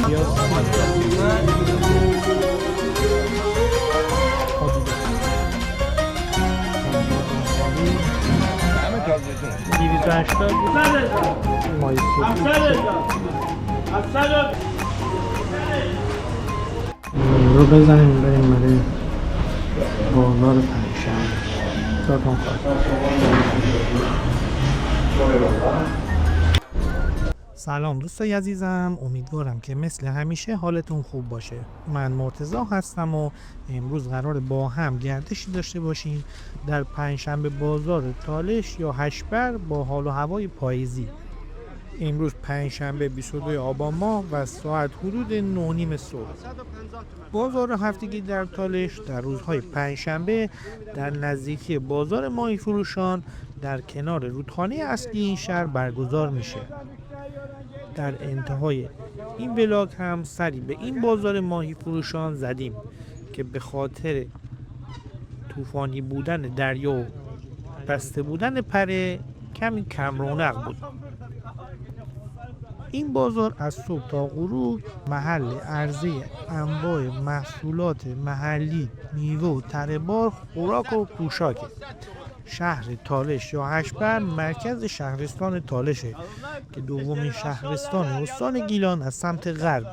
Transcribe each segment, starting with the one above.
رو بزنیم بریم برای بازار پنجشنبه. جاتون خواهد. سلام دوستای عزیزم، امیدوارم که مثل همیشه حالتون خوب باشه. من مرتضی هستم و امروز قراره با هم گردشی داشته باشیم در پنجشنبه بازار تالش یا هشبر با حال و هوای پاییزی. امروز پنجشنبه 22 آبان ماه و ساعت حدود 9:30 صبح. بازار هفتگی در تالش در روزهای پنجشنبه در نزدیکی بازار ماهی فروشان در کنار رودخانه اصلی این شهر برگزار میشه. در انتهای این ولاگ هم سری به این بازار ماهی فروشان زدیم که به خاطر طوفانی بودن دریا و بسته بودن پره کمی کم رونق بود. این بازار از صبح تا غروب محل عرضه انواع محصولات محلی، میوه و تره‌بار، خوراک و پوشاکه. شهر تالش یا هشبر مرکز شهرستان تالشه که دومین شهرستان استان گیلان از سمت غرب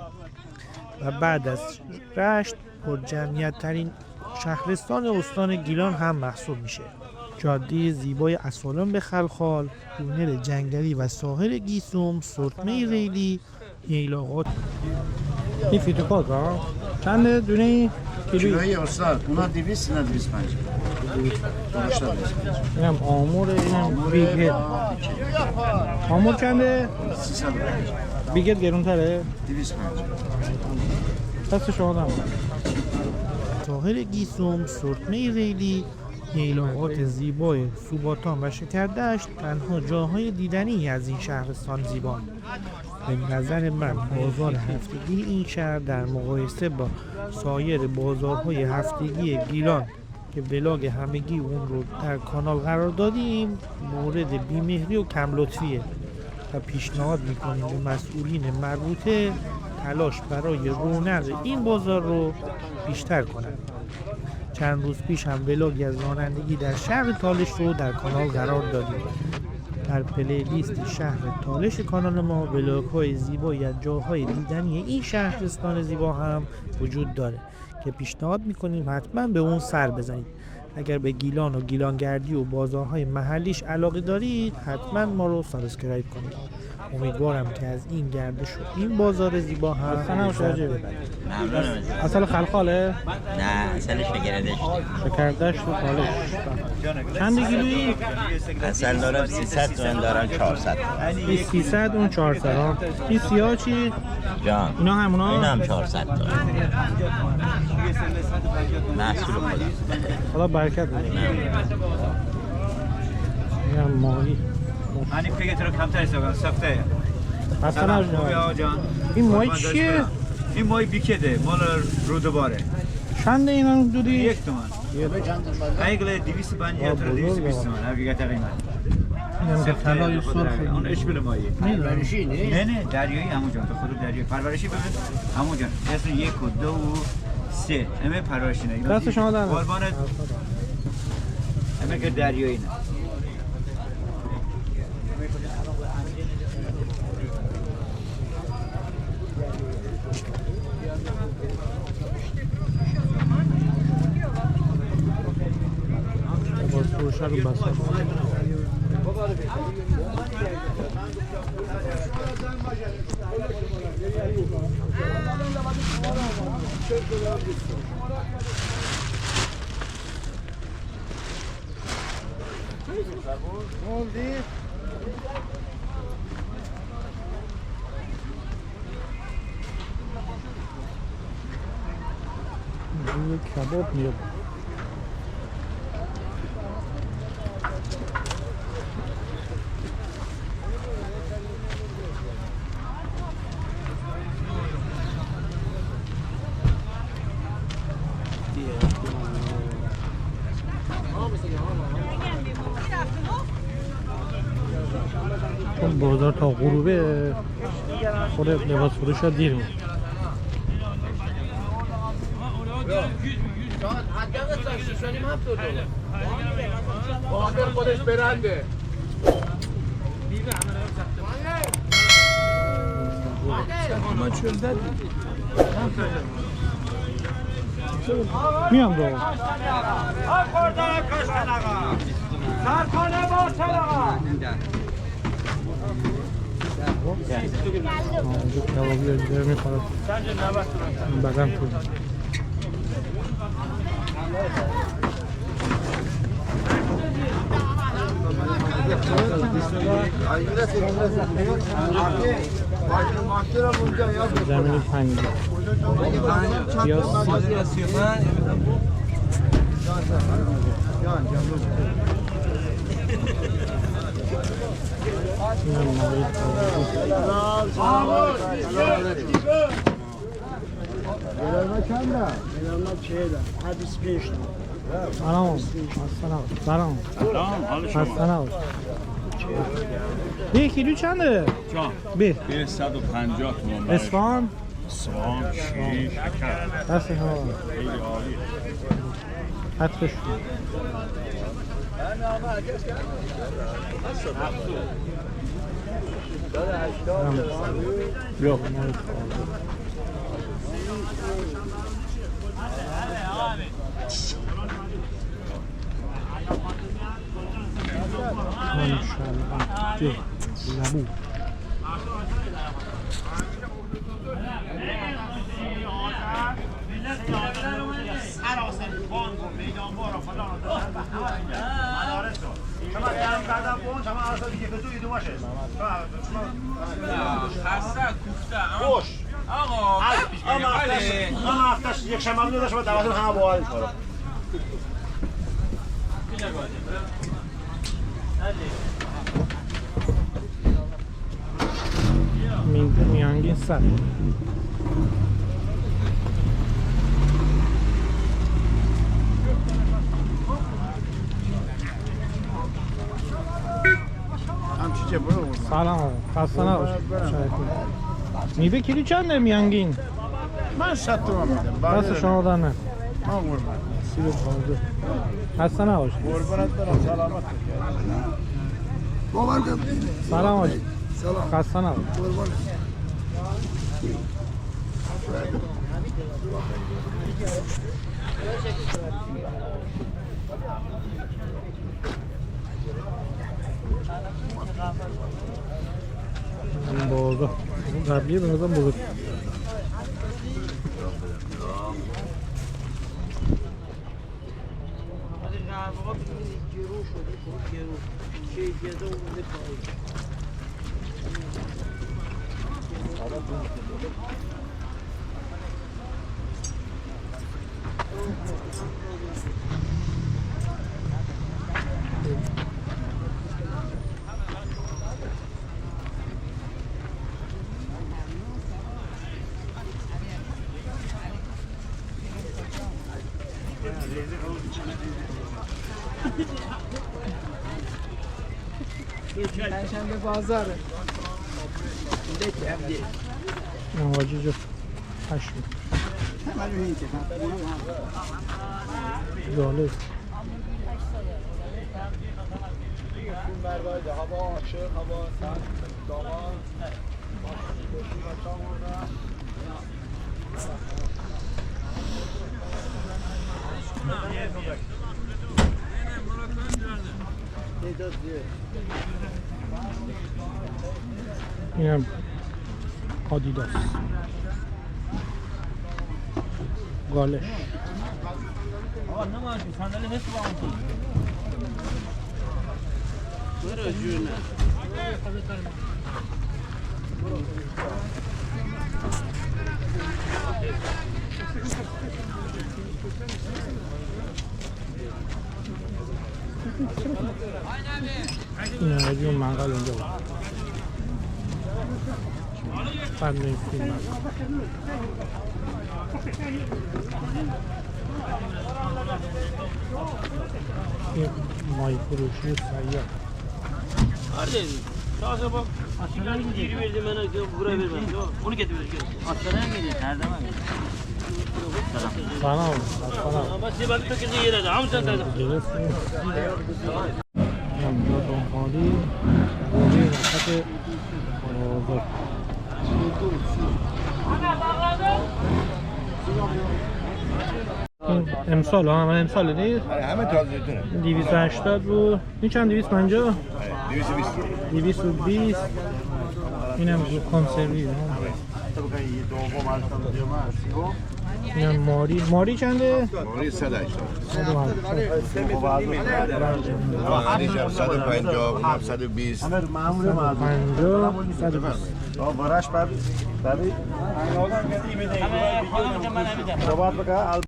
و بعد از رشت پر جمعیت ترین شهرستان استان گیلان هم محسوب میشه. جاده زیبای اسفالان به خلخال، تونل جنگلی و ساحل گیسوم، سرمه ریلی، ییلاقات. این فیتوپاک ها چنده دونه کیلویی استاد؟ اونا 200 اینا 250. اینم آمور، اینم بیگت. آمور چنده؟ 350. بیگت گرون تره؟ 250. دست شما دم. ساحل گیسوم، سرمه ریلی، ییلاقات زیبای سوباتان و شکردشت تنها جاهای دیدنی از این شهرستان زیبا. به نظر من بازار هفتگی این شهر در مقایسه با سایر بازارهای هفتگی گیلان که ولاگ همگی اون رو در کانال قرار دادیم مورد بیمهری و کم لطفیه و پیشنهاد میکنیم به مسئولین مربوطه تلاش برای رونق این بازار رو بیشتر کنند. چند روز پیش هم ولاگی از رانندگی در شهر تالش رو در کانال قرار دادیم. در پلی لیست شهر تالش کانال ما ولاگ‌های زیبایی از جاهای دیدنی این شهرستان زیبا هم وجود داره که پیشنهاد میکنیم حتما به اون سر بزنید. اگر به گیلان و گیلانگردی و بازارهای محلیش علاقه دارید حتما ما رو سابسکرایب کنید. امیدوارم که از این گردش و این بازار زیبا هم لذت ببرید. ممنونم. اصل خلخاله؟ نه اصل شکردشت. شکردشت و تالش. چند کیلویی؟ اصل دارم 300 تومن دارم 400. این 300 اون 400 ها. این سیاه چی؟ جان. اینا همونا؟ اینا هم 400 تومن. محصول خودم. خدا برکت بده. اینم ماهی. ani پیگت رو کمتر استفاده سفته. مثلا جان. این ماهی چیه؟ این ماهی بیکده مال رودباره. چنده اینا دودی؟ 1 تومن. ایگله 250 تا 220 تومن. حقیقت قیمت. اینم به طلای سرخ. اون اشکال ماهی. پرورشی نه؟ نه دریایی همون جان. خود دریایی پرورشی ببین همون جان. اصلا 1 و 2 و 3 همه پرورشی نه. دست شما در. قربان همه که دریایی نه. فروشه رو بسته این کباب میاد. چون بازار تا غروبه خود لباس فروش ها دیر میشه. آخر خودش برنده میام رو کبابی از دیگه میخورد بدم تو زمینی 5 پیاز 35 سلام یک کیلو چنده؟ جان به 150 تومان اصفهان سوام شیر شکر دست ها خیلی عالی حتفش yok labu یک شمال داشت و دوازن همه باحال کارو میانگین سر سلام خسته نباش میوه کیلو چنده میانگین من 100 تومان میدم دست شما در نه ما قربان 35 خسته نباش قربانت برم سلامت سلام آجی خسته نباش این بازه قبلیه به نظرم بزرگ پنجشنبه بازاره نواجه جو هشت جالب اینم آدیداس گالش این جون منقل اونجا بود قبل این فیلم این مای فروشی سیاه Taze bak. Aşağıdan geri verdim bana buraya vermem. Onu getir. Aşağıdan geliyor. Nereden var? سلام خالی گوجه وسط بازار این امسال ها همه امسال دید همه تازه تونه 280 بود این چند 250 220 220 اینم کنسروی اینم ماری چنده؟ ماری 180 180 150 120 50 120 برش ببین صحبت بکن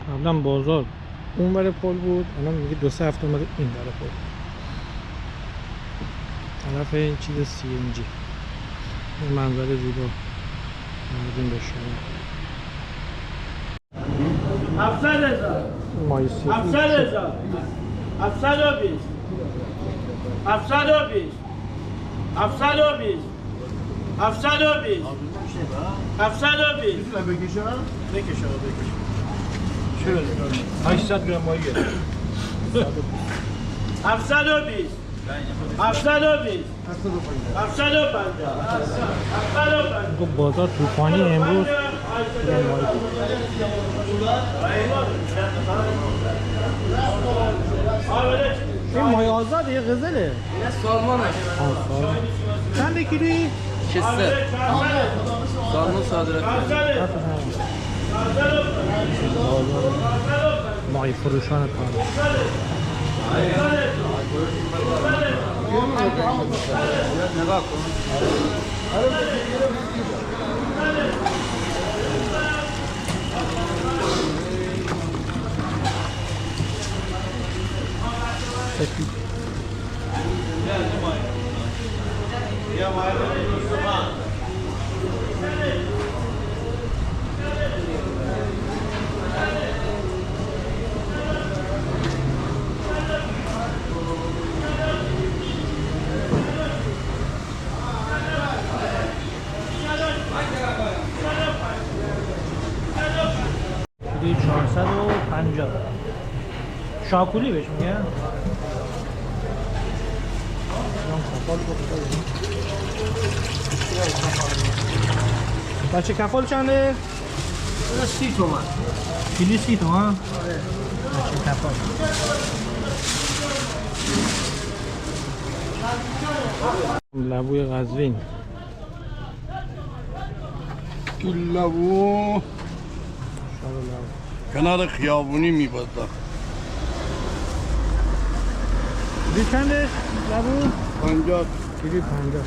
قبلا بازار اون ور پل بود الان میگه 2-3 هفته اومده این ور پل طرف این چیز سی ام جی این منظر زیبا مردم به شما 700,000 مایسی 700,000 720 720 720 720 720 بکشه 800 گرم ماهی 720 720 750 گفت بازار طوفانی امروز این مای آزاده یه غزله سالمانه چند کیلویی؟ 600 سالمون صادرات مای فروشان کار نگاه کن کیلویی 450 شاکولی بهش میگن بچه کفال چنده؟ 30 تومن کیلویی 30 تومن؟ بچه کفال لبوی قزوین لبو کنار خیابونی میبازد کیلویی چنده؟ لبو؟ 50 کیلویی 50